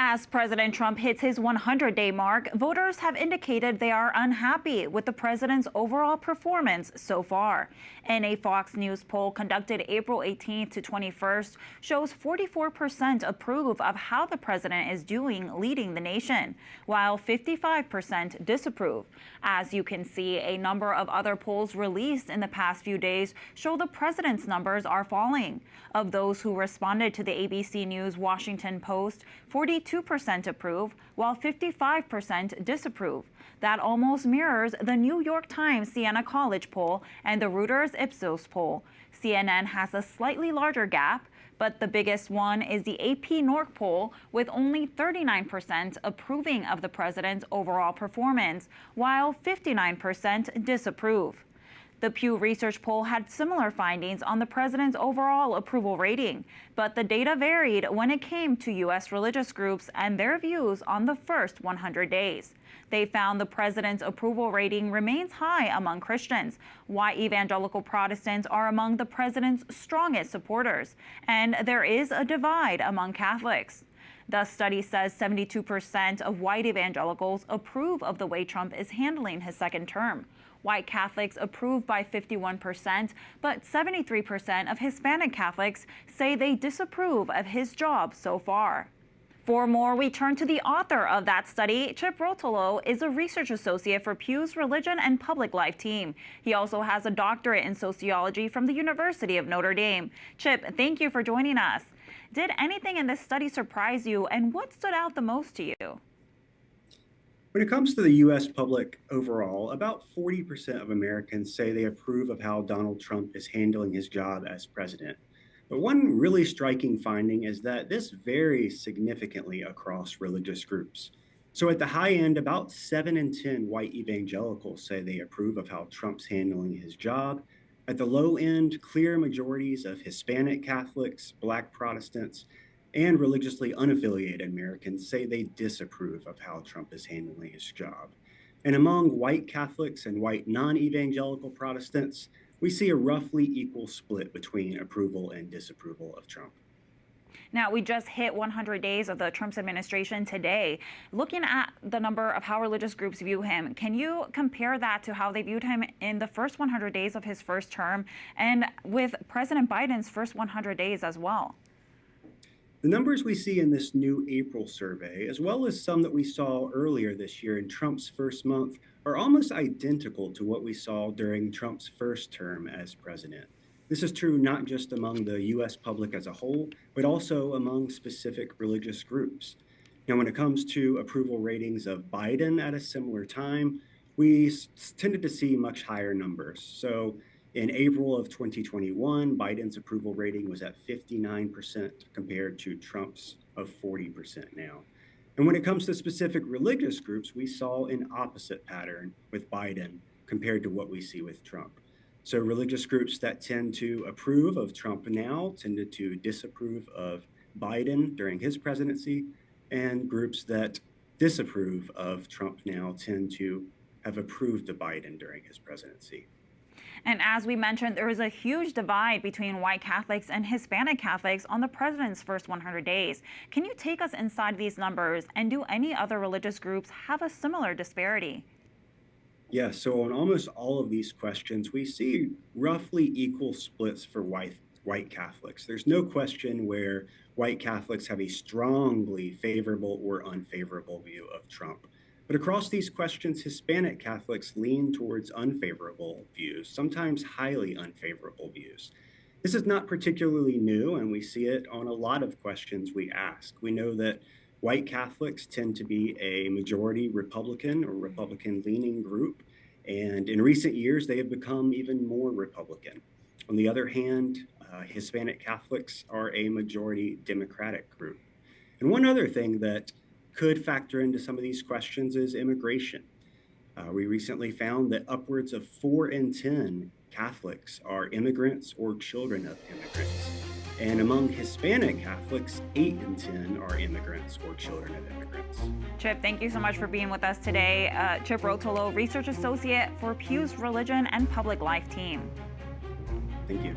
As President Trump hits his 100-day mark, voters have indicated they are unhappy with the president's overall performance so far. And a Fox News poll conducted April 18th to 21st shows 44% approve of how the president is doing leading the nation, while 55% disapprove. As you can see, a number of other polls released in the past few days show the president's numbers are falling. Of those who responded to the ABC News Washington Post, 42% approve, while 55% disapprove. That almost mirrors the New York Times Siena College poll and the Reuters Ipsos poll. CNN has a slightly larger gap, but the biggest one is the AP NORC poll, with only 39% approving of the president's overall performance, while 59% disapprove. The Pew Research poll had similar findings on the president's overall approval rating, but the data varied when it came to U.S. religious groups and their views on the first 100 days. They found the president's approval rating remains high among Christians, while evangelical Protestants are among the president's strongest supporters, and there is a divide among Catholics. The study says 72% of white evangelicals approve of the way Trump is handling his second term. White Catholics approve by 51%, but 73% of Hispanic Catholics say they disapprove of his job so far. For more, we turn to the author of that study. Chip Rotolo is a research associate for Pew's Religion and Public Life team. He also has a doctorate in sociology from the University of Notre Dame. Chip, thank you for joining us. Did anything in this study surprise you, and what stood out the most to you? When it comes to the U.S. public overall, about 40% of Americans say they approve of how Donald Trump is handling his job as president. But one really striking finding is that this varies significantly across religious groups. So at the high end, about 7 in 10 white evangelicals say they approve of how Trump's handling his job. At the low end, clear majorities of Hispanic Catholics, Black Protestants, and religiously unaffiliated Americans say they disapprove of how Trump is handling his job. And among white Catholics and white non-evangelical Protestants, we see a roughly equal split between approval and disapproval of Trump. Now, we just hit 100 days of the Trump administration today. Looking at the number of how religious groups view him, can you compare that to how they viewed him in the first 100 days of his first term and with President Biden's first 100 days as well? The numbers we see in this new April survey, as well as some that we saw earlier this year in Trump's first month, are almost identical to what we saw during Trump's first term as president. This is true not just among the U.S. public as a whole, but also among specific religious groups. Now, when it comes to approval ratings of Biden at a similar time, we tended to see much higher numbers. So in April of 2021, Biden's approval rating was at 59% compared to Trump's of 40% now. And when it comes to specific religious groups, we saw an opposite pattern with Biden compared to what we see with Trump. So religious groups that tend to approve of Trump now tended to disapprove of Biden during his presidency, and groups that disapprove of Trump now tend to have approved of Biden during his presidency. And as we mentioned, there is a huge divide between white Catholics and Hispanic Catholics on the president's first 100 days. Can you take us inside these numbers, and do any other religious groups have a similar disparity? Yeah, so on almost all of these questions, we see roughly equal splits for white Catholics. There's no question where white Catholics have a strongly favorable or unfavorable view of Trump. But across these questions, Hispanic Catholics lean towards unfavorable views, sometimes highly unfavorable views. This is not particularly new, and we see it on a lot of questions we ask. We know that white Catholics tend to be a majority Republican or Republican-leaning group, and in recent years, they have become even more Republican. On the other hand, Hispanic Catholics are a majority Democratic group. And one other thing that could factor into some of these questions is immigration. We recently found that upwards of 4 in 10 Catholics are immigrants or children of immigrants. And among Hispanic Catholics, 8 in 10 are immigrants or children of immigrants. Chip, thank you so much for being with us today. Chip Rotolo, Research Associate for Pew's Religion and Public Life team. Thank you.